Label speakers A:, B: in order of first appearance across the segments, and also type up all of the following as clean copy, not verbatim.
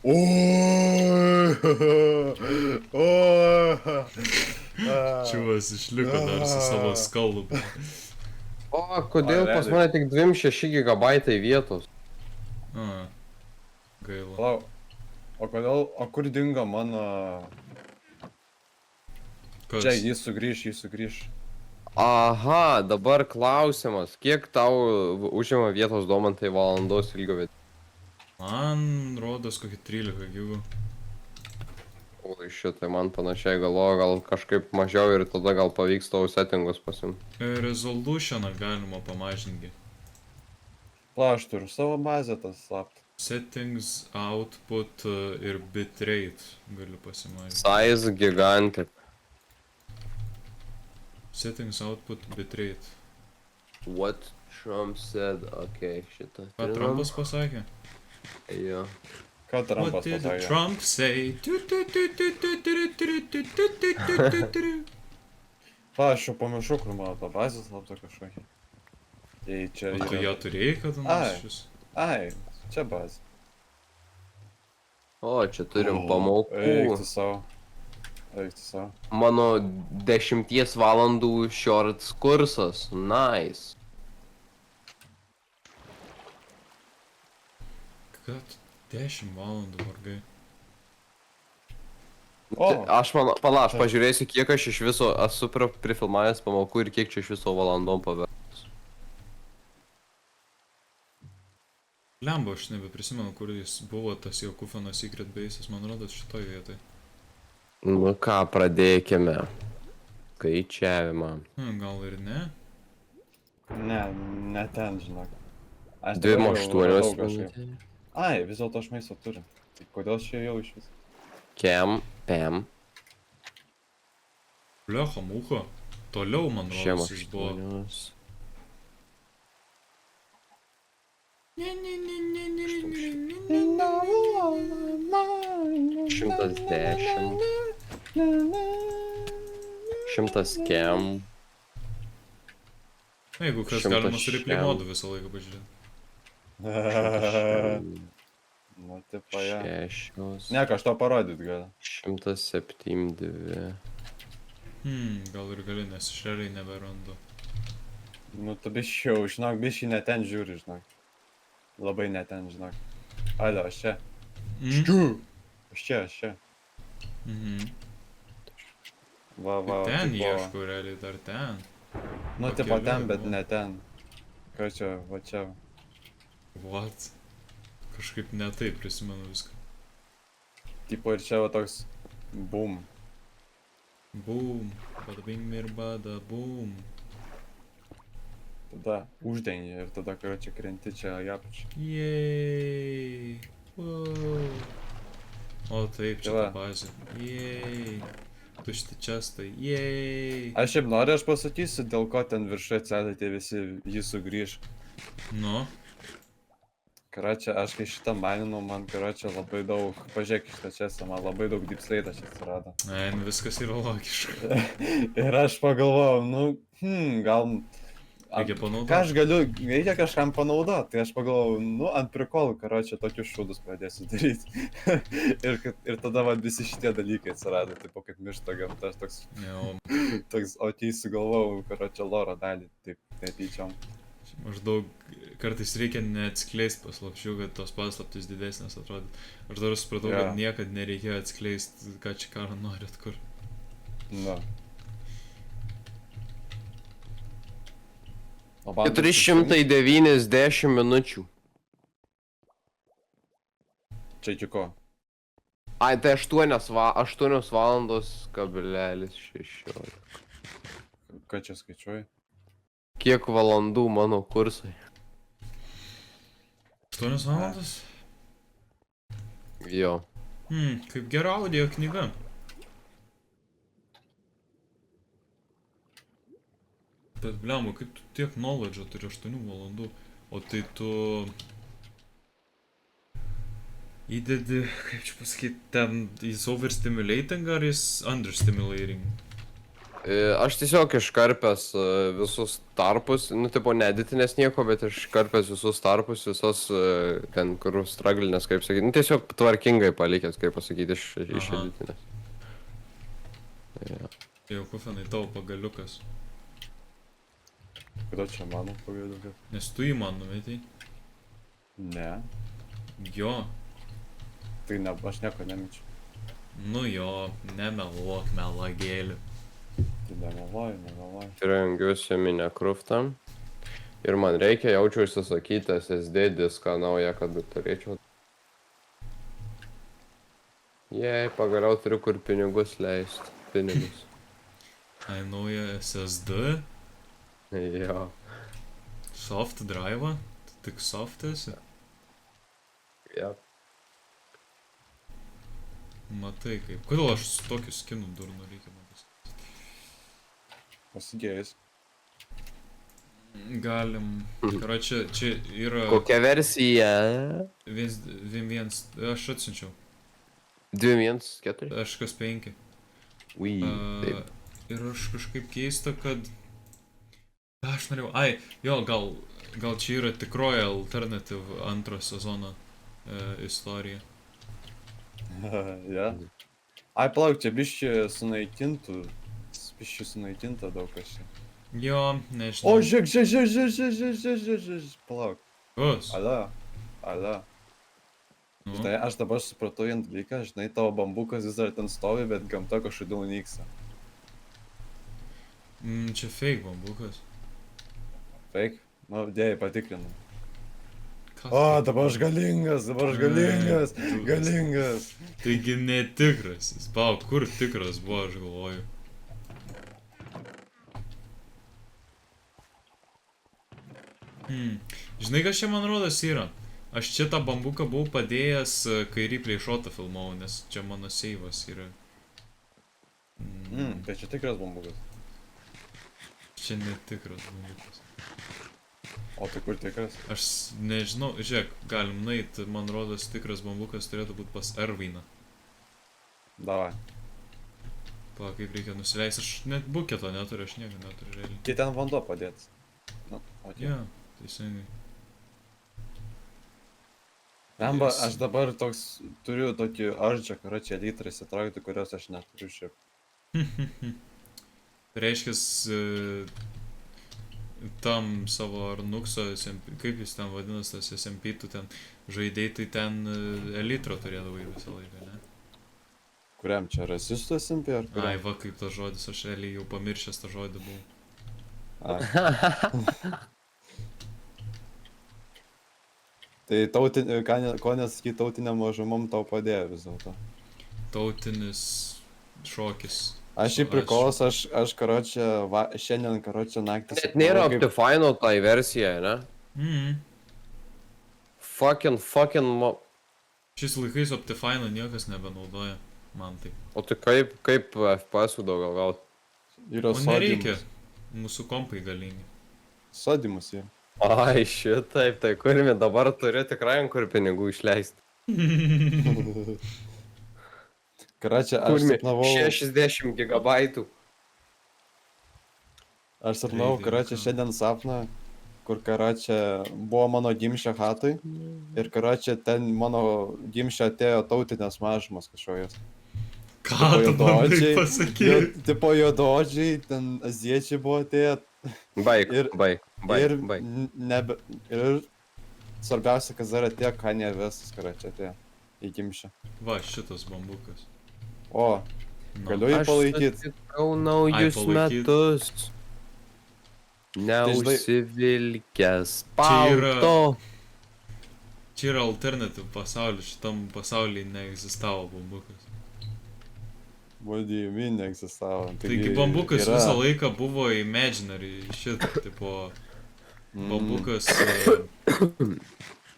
A: Oi. Oi.
B: Čiuvas išliko dar su savo skalu.
C: O, kodėl pas
A: realiai.
C: mane tik 26 gigabaitai vietos?
B: A, gaila.
A: Palauk. O kodėl, o kur dingo mano...
B: Kas?
A: Čia, jis sugrįš.
C: Aha, dabar klausimas. Kiek tau užima vietos Domantai valandos ilgio vietą?
B: Man rodos kokį 13 gigų.
C: Oi, šitai man panašiai galvoju, gal kažkaip mažiau ir tada gal pavyks tavo settingus pasimti.
B: Resolutioną galima pamažinti.
A: Pala, aš turiu savo bazę tas slaptą.
B: Settings, output ir bitrate galiu pasimažinti.
C: Size gigantic.
B: Settings, output, bitrate.
C: What Trump said? Ok, šitą.
B: Ką Trumpas pasakė?
C: Jo.
A: Ką Trumpas
B: What did
A: pasakė?
B: Trump say?
A: Pala, aš jau pamiršau, kur mano ta bazė slapta kažkokia. Tai čia
B: O tu ją turėjai kada nors šis?
A: Ai, čia bazė.
C: O, čia turim
A: Eik
C: pamokų.
A: tu savo.
C: Mano 10 valandų shorts kursas. Nice.
B: Kad 10 valandų vargai.
A: O,
C: Aš man, pala, aš pažiūrėsiu, kiek aš iš viso esu prifilmavęs pamokų ir kiek čia iš viso valandom pavertus.
B: Lemba, aš nebeprisimenu, kur jis buvo, tas jo Kufano Secret Base'as, man rodos šitoj vietoj.
C: Nu ką, pradėkime. Skaičiavimą.
B: Gal ir ne?
A: ne ten, žinok. Aš dabar jau
C: 28
A: radau kažkaip.
C: minutės.
A: Ai, vis dėlto aš maisto turiu. Tai kodėl čia jau iš vis?
C: Kem, pem,
B: Blecha, mucha. Toliau, man
C: šiem
B: rodos, jis buvo.
C: 8.
B: Ne, ne, ne, ne, ne, ne, ne, ne,
C: 110. 100 kem.
B: Na, jeigu kas
C: 100
B: galima su replay
C: šiam.
B: modu visą laiką pažiūrėti.
A: Nu, tipo, ja.
C: 6.
A: Ne, ką aš to parodyt galiu.
C: 172.
B: Gal ir gali, nes aš realiai neberandu.
A: Nu, tu biški jau, žinok, biški ne ten žiūri, žinok. Labai ne ten, žinok. Alio, aš čia. Aš čia. Va,
B: Ten
A: tipo-
B: ieškau, realiai dar ten.
A: Nu, tipo
B: pakeliui,
A: ten, bet
B: va.
A: ne ten. Ką čia, va čia.
B: What? Kažkaip ne taip prisimenu viską.
A: Tipo ir čia va toks boom.
B: Boom, bada bing ir bada boom.
A: Tada uždengi ir tada, kai čia krenti čia į apačią.
B: Jei. Wow. O taip, čia
A: Tai va.
B: ta bazė. Jei. Tušti čestai. Jei.
A: Aš šiaip noriu, aš pasakysiu, dėl ko ten viršai atsėdai tie visi jį sugrįž.
B: Nu.
A: Karočią, aš kai šitą maninau, man karočią labai daug, pažiūrėk šitą čestą, man labai daug deep slate čia atsirado.
B: Viskas yra logiška.
A: Ir aš pagalvojau, nu, gal...
B: Reikia
A: Ką
B: panaudoti.
A: aš galiu, reikia kažkam panaudoti, tai aš pagalvojau, nu, ant prikolų, karočią, tokius šūdus pradėsiu daryti. ir tada va visi šitie dalykai atsirado, tipo kaip miršta gamta, aš toks, o teisų galvojau, karočią, loro dalį, taip, netyčiom.
B: Maždaug kartais reikia neatskleisti paslapčių, kad tos paslaptys didesnės atrodyt. Aš dar supratau,
A: Jo.
B: kad niekad nereikėjo atskleisti, ką čia karo nori atkur.
A: Nu. O man
C: 490 minučių.
A: Čia iki ko?
C: Ai, tai 8 valandos kablelis 16.
A: Ką čia skaičiuoji?
C: Kiek valandų mano kursai?
B: 8 valandas?
C: Jo.
B: Kaip gera audio knyga. Bet blemba, kaip tu tiek knowledge'o turi 8 valandų, o tai tu įdedi, kaip čia pasakyti, ten jis overstimulating ar jis understimulating?
C: Aš tiesiog iškarpęs visus tarpus, nu, tipo, neditinės nieko, bet iškarpęs visus tarpus, visos ten, kur straglinės, kaip sakyti, nu, tiesiog tvarkingai palikęs, kaip pasakyti, iš
B: Aha.
C: editinės. Ja.
B: Jau kufenai tavo pagaliukas.
A: Kada čia mano pagaliukas?
B: Nes tu jį man numetei.
A: Ne.
B: Jo.
A: Tai ne, aš nieko nemečiu.
B: Nu jo, nemeluok, melagėlį.
A: Tai nemeluoju.
C: Rengiuosi minę kruftą. Ir man reikia, jaučiu užsisakyti SSD diską naują, kad turėčiau. Jei, pagaliau turiu kur pinigus leisti. Pinigus.
B: Ai, nauja SSD,
C: Jo.
B: soft drive, tik soft esi.
C: Ja.
B: Matai kaip. Kodėl aš su tokiu skinu durnu reikia man pasakyti?
A: Pasigėjus.
B: Galim. Karočią, čia yra
C: Kokia versija?
B: 1.1, aš atsiunčiau.
C: 2.1.4?
B: Aš kas 5.
C: Ui, taip.
B: Ir aš kažkaip keista, kad... Aš norėjau... Ai, jo, gal čia yra tikroji alternative antro sezono istorija.
A: Ja. Ai, palauk, čia biščių sunaikintų. Biščių sunaikinta daug kas čia.
B: Jo, nežinau.
A: O, žiūrėk. Palauk.
B: Kas?
A: Ala.
B: Nu,
A: Žinai, aš dabar supratau vieną dalyką, žinai, tavo bambukas vis dar ten stovi, bet gamta kažkodėl nyksta.
B: čia fake bambukas.
A: Fake? Nu, dėjai patikrinu.
B: Kas
A: O,
B: tai?
A: dabar aš galingas.
B: Ai,
A: Galingas.
B: Taigi netikrasis. Palauk, kur tikras buvo, aš galvoju. Žinai, kas čia man rodos yra? Aš čia tą bambuką buvau padėjęs kairį pleišotą filmavau, nes čia mano seivas yra.
A: Tai čia tikras bambukas.
B: Čia netikras bambukas.
A: O tai kur tikras?
B: Aš nežinau, žiūrėk, galim nueit, man rodos tikras bambukas turėtų būti pas Ervainą.
A: Davai.
B: Palauk, kaip reikia nusileisti, aš net buketo neturiu, aš nieko neturiu realiai.
A: Kai ten vanduo padėtas. Nu, okei.
B: Jo, teisingai.
A: Lemba,
B: Yes.
A: aš dabar toks turiu tokį ardžią, kur čia litrai įsitraukti, kurios aš neturiu šiaip.
B: Reiškis, tam savo Arnukso, kaip jis ten vadinas, tas SMP, tu ten žaidėjai, tai ten elitro turėdavai visą laiką, ne?
A: Kuriam čia rasistų SMP ar
B: Ai,
A: kuriam?
B: va kaip tas žodis, aš realiai jau pamiršęs tą žodį buvau.
A: Ai. Tai ko nesakyt tautiniam mažumom tau padėjo vis dėlto.
B: Tautinis šokis.
A: Aš į prikolas, aš karočią, šiandien karočią naktį...
C: Net nėra Optifine tai versija, ne? Fucking
B: Šiais laikais Optifine niekas nebenaudoja, man tai.
C: O tai kaip FPS-ų daugiau gaut?
A: Yra
B: O nereikia,
A: sodimus.
B: mūsų kompai galingi.
A: Sodimus yra.
C: Ai, šitaip, tai kurimi dabar turiu tikrai ant kur pinigų išleisti.
A: Karočią, aš
C: Kurimi
A: sapnavau...
C: 60 gigabaitų.
A: Aš sapnavau,
B: Greitai,
A: karočią,
B: ką?
A: šiandien sapną, kur karočią buvo mano gimšio hatui. Ir karočią, ten mano gimšio atėjo tautinės mažumas kažkokios.
B: Ką tu bandai
A: Juodaodžiai,
B: pasakyti?
A: tipo juodaodžiai, ten aziečiai buvo atėję.
C: Baik,
A: Ir-
C: baik,
A: Ir,
C: baik.
A: ir svarbiausia, kas dar atėjo, Kanye Westas, karočią, atėjo į gimšio.
B: Va, šitas bambukas.
A: O,
B: Nu.
A: galiu jį palaikyti.
C: Sutikau naujus
B: Ai, palaikyt.
C: metus. Neužsivilkęs palto.
B: Čia yra alternative pasaulis, šitam pasaulyje neegzistavo bambukas.
A: What do you mean neegzistavo?
B: Taigi bambukas visą laiką buvo imaginary, šit, tipo, bambukas,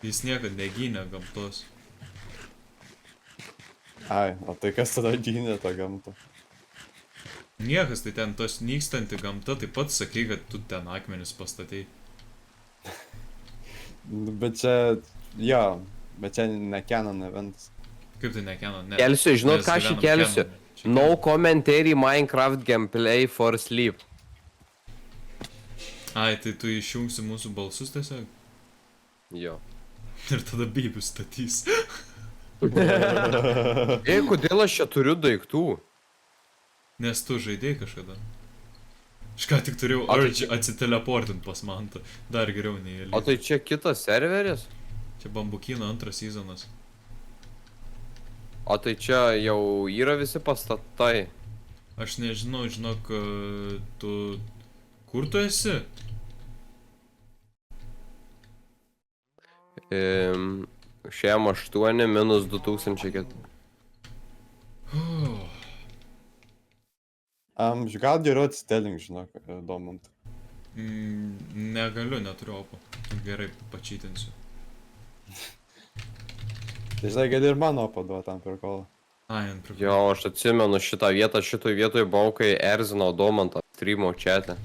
B: jis niekad negynė gamtos.
A: Ai, o tai kas tada gynė tą gamtą?
B: Niekas, tai ten tos nykstanti gamta, taip pat sakai, kad tu ten akmenis pastatei.
A: Bet čia, jo, bet čia ne Canon eventas.
B: Kaip tai nekeno, ne.
C: Kelsiu, žinot
B: Mes
C: ką aš
B: gyvenam
C: įkelsiu?
B: Canone.
C: No commentary Minecraft gameplay for sleep.
B: Ai, tai tu išjungsi mūsų balsus tiesiog
C: Jo.
B: ir tada beibius statys.
C: Ei, kodėl aš čia turiu daiktų?
B: Nes tu žaidėjai kažkada. Aš ką tik turėjau
C: O tai
B: urge atsiteleportint pas Mantą. Dar geriau nei
C: O
B: Elys.
C: tai čia kitas serveris?
B: Čia Bambukino antras sezonas.
C: O tai čia jau yra visi pastatai.
B: Aš nežinau, žinok, tu... Kur tu esi?
C: Šiam 8 minus 2004.
A: Gal geriau atsitelink, žinok, Domant.
B: Negaliu, neturiu opo. Gerai, pačytinsiu.
A: Tai žinai, gali ir mano paduoti ant prikolą.
B: Ai, ant priklauso.
C: Jo, aš atsimenu šitą vietą, šitoj vietoj buvau, kai erzinau Domantą streamo chat'e.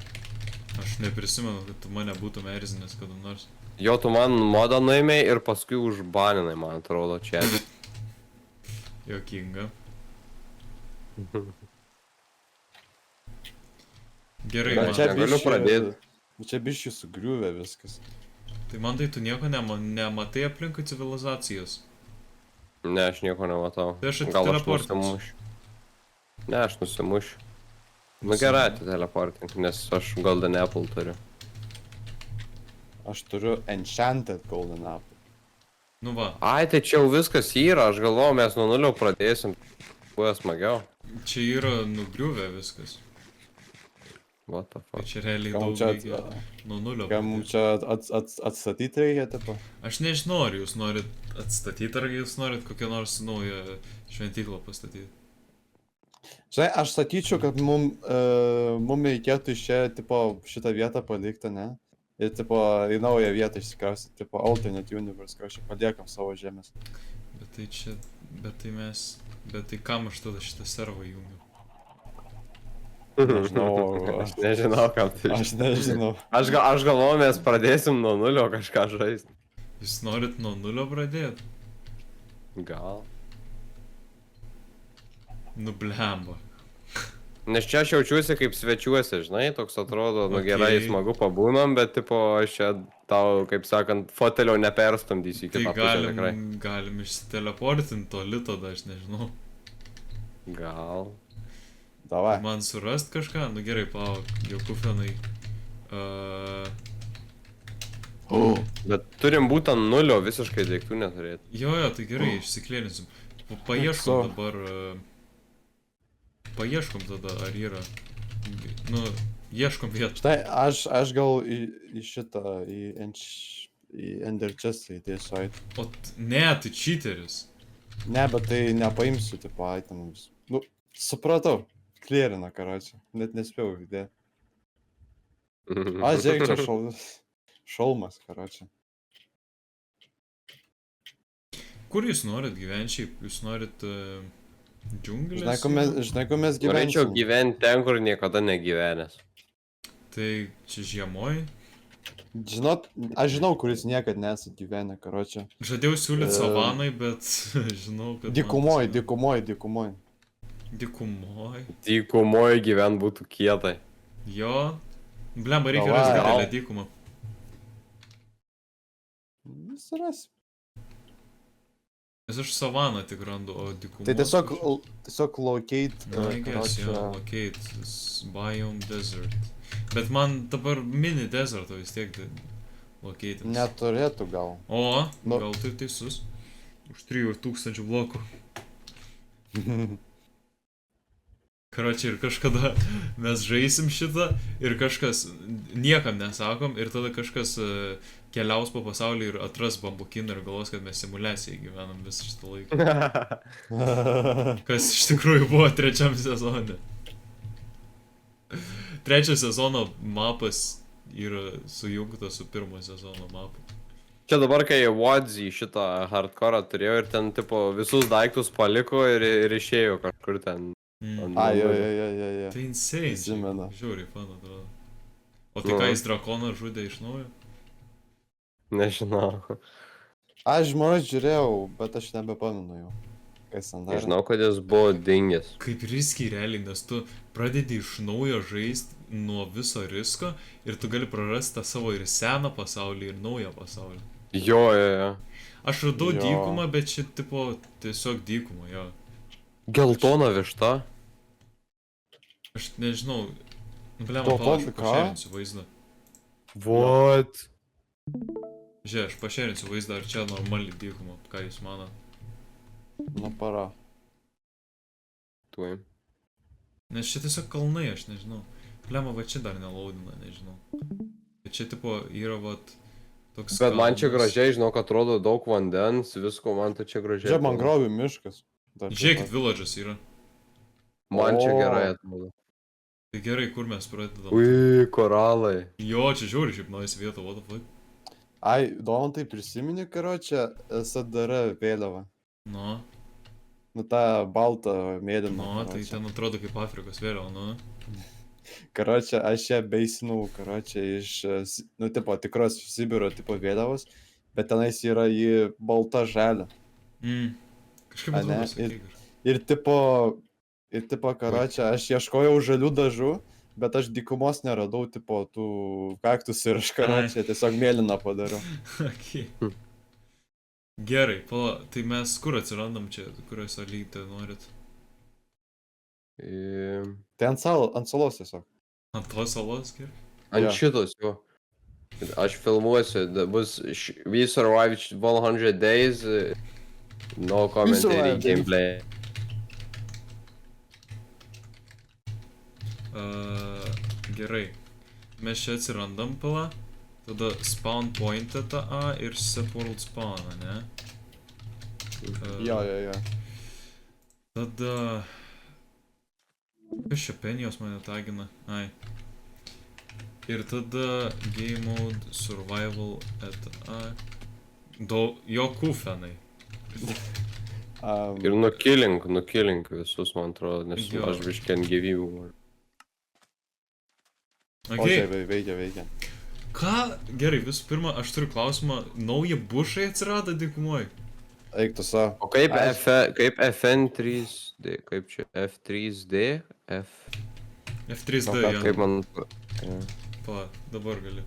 B: Aš neprisimenu, kad tu mane būtum erzinęs kada nors.
C: Jo, tu man modą nuėmei ir paskui užbaninai, man atrodo, chat'e.
B: Jokinga. Gerai,
C: Na,
B: man.
C: čia- negaliu pradėt.
A: Čia biščiai sugriuvė viskas.
B: Tai man tai tu nieko nematai aplinkui civilizacijos.
C: Ne, aš nieko nematau.
B: Tai aš
C: Gal aš
B: atiteleportinsiu.
C: nusimušiu. Ne, aš nusimušiu. Nu gerai, atiteleportink, nes aš Golden Apple turiu.
A: Aš turiu Enchanted Golden Apple.
B: Nu va,
C: Ai, tai čia jau viskas yra, aš galvoju, mes nuo nulio pradėsim. Buvo smagiau.
B: čia yra nugriuvę viskas.
C: What the
B: Tai
C: fuck.
B: čia realiai
A: Kam
B: daug
A: čia
B: reikia nuo nulio.
A: Ką mums čia atstatyti reikia, tipo?
B: Aš nežinau, ar jūs norit atstatyti, ar jūs norit kokią nors naują šventyklą pastatyti.
A: Žinai, aš sakyčiau, kad mum reikėtų iš čia, tipo, šitą vietą palikti, ne? Ir, tipo, į naują vietą išsikraustyti, tipo, alternate universe, kažkaip paliekam savo žemės.
B: Bet tai čia, bet tai kam aš tada šitą servą jungiu?
A: Nežinau,
C: Aš nežinau, kam tai.
A: aš nežinau.
C: Aš galvoju, mes pradėsim nuo nulio kažką žaisti.
B: Jūs norit nuo nulio pradėti?
C: Gal.
B: Nu blemba.
C: Nes čia aš jaučiuosi kaip svečiuosi, žinai, toks atrodo, nu
B: Okei.
C: gerai, smagu pabūnam, bet tipo, aš čia tau, kaip sakant, fotelio neperstumdysiu į
B: Tai
C: kitą pusę tikrai.
B: galim išsiteleportinti toli tada, aš nežinau.
C: Gal.
A: Davai.
B: Man surast kažką? Nu gerai, palauk, jau kufenai.
C: Bet turim būti ant nulio, visiškai daiktų neturėti.
B: Jo, tai gerai, išsiklėninsim. Paieškom
A: So.
B: dabar. Paieškom tada, ar yra. Nu, ieškom vietų.
A: Štai, aš gal į šitą, į Ender Chestą įdėsiu ait.
B: Ne, tai cheateris.
A: Ne, bet tai nepaimsiu, tipo, itemus. Nu, supratau. Klierina, karočią. Net nespėjau įdėti. Aš žiūrėk, čia šalmas, karočią.
B: Kur jūs norit gyventi šiaip? Jūs norit džiunglės?
A: Žinai, ko mes
C: Norėčiau
A: gyvensim.
C: gyventi ten, kur niekada negyvenęs.
B: Tai čia žiemoj.
A: Žinot, aš žinau, kuris niekad nesat gyvenę, karočią.
B: Žadėjau siūlyti savanai, bet žinau, kad...
A: Dykumoj.
B: Dykumoj.
C: Dykumoje gyvent būtų kietai.
B: Jo. Blemba, reikia
A: Davai.
B: rasti didelę dykumą.
A: Suras.
B: Nes aš savaną tik randu, o dykumą...
A: Tai tiesiog locate,
B: Na, I guess, jo, locate, biome desert. Bet man dabar mini deserto vis tiek locate.
A: Neturėtų gal.
B: O,
A: Nu.
B: gal tai teisus. Už 3000 blokų. Karočią, ir kažkada mes žaisim šitą ir kažkas niekam nesakom ir tada kažkas keliaus po pasaulį ir atras bambukiną ir galvos, kad mes simuliacijai gyvenam visą šitą laiką. Kas iš tikrųjų buvo 3 sezone. 3 sezono mapas yra sujungtas su 1 sezono mapu.
C: Čia dabar, kai Wadzi šitą hardcore turėjo ir ten, tipo, visus daiktus paliko ir išėjo kažkur ten.
A: Ai, jo.
B: Tai insane.
A: Prisimenu.
B: Žiauriai fan atrodo. O tai ką jis drakoną žudė iš naujo?
C: Nežinau.
A: Aš žmonės žiūrėjau, bet aš nebepamenu jau. Kas ten dar?
C: Žinau, kad jis buvo dingęs.
B: Kaip riskiai realiai, nes tu pradedi iš naujo žaisti nuo viso risko ir tu gali prarasti tą savo ir seną pasaulį, ir naują pasaulį.
C: Jo.
B: Aš radau
A: Jo.
B: dykumą, bet šit tipo tiesiog dykumą, jo.
C: Geltona višta.
B: Aš nežinau, blema,
A: To
B: palauk, aš
A: ką?
B: pašėrinsiu vaizdą.
C: What?
B: Žiūrėk, aš pašėrinsiu vaizdą, ar čia normali dykuma, ką jūs mano.
A: Nu, para.
C: Tuoj.
B: Nes čia tiesiog kalnai, aš nežinau. Blema, va čia dar nelaudina, nežinau. Bet čia tipo yra vat toks
C: Bet man čia
B: kalnas.
C: gražiai, žinau, kad atrodo daug vandens, visko man tai čia gražiai.
A: Čia mangrovių miškas. Dar
B: Žiūrėkit, villages yra.
C: Man čia
A: O.
C: gerai atrodo.
B: Tai gerai, kur mes pradedam?
C: Ui, koralai.
B: Jo, čia žiūri šiaip naujas vieta, what the fuck.
A: Ai, Domantai prisimeni, karočią, SDR vėliavą.
B: Nu,
A: Nu, tą baltą mėlyną.
B: nu, tai ten atrodo kaip Afrikos vėliava, nu.
A: Karočią, aš ją beisinau, karočią, iš, nu, tipo, tikros Sibiro tipo vėliavos, bet tenais yra į balta žalia.
B: Kažkaip
A: A, ne,
B: atrodo, sakyk.
A: Ir tipo, karočią, aš ieškojau žalių dažų, bet aš dykumos neradau, tipo, tų kaktus ir aš, karočią, tiesiog mėlyną padariau.
B: Okay. Gerai, pala, tai mes kur atsirandam čia, kurioj salytė norit?
A: Tai ant salos tiesiog.
B: Ant tos salos, gerai?
C: Ant
A: Jo.
C: šitos, jo. Aš filmuosiu, bus We survived 100 days, no commentary
A: survived.
C: gameplay.
B: Gerai. Mes čia atsirandam, pala. Tada spawn point'e tą A ir set world spawn, ne?
A: Jo.
B: Tada... Kas čia penijos mane tagina? Ai. Ir tada game mode survival at A. Jo kufenai.
C: Ir nukilink visus, man atrodo, nes
B: Jo.
C: aš biškį ant gyvybių.
A: O
B: Okay.
A: čia veikia.
B: Ką? Gerai, visų pirma, aš turiu klausimą. Nauji bušai atsirado dykumoj?
A: Eik tu savo.
C: O kaip,
A: Aš-
C: kaip FN3D, kaip čia F3D?
B: F3D,
A: O ką,
B: jo.
C: Kaip man...
B: Pa, dabar gali.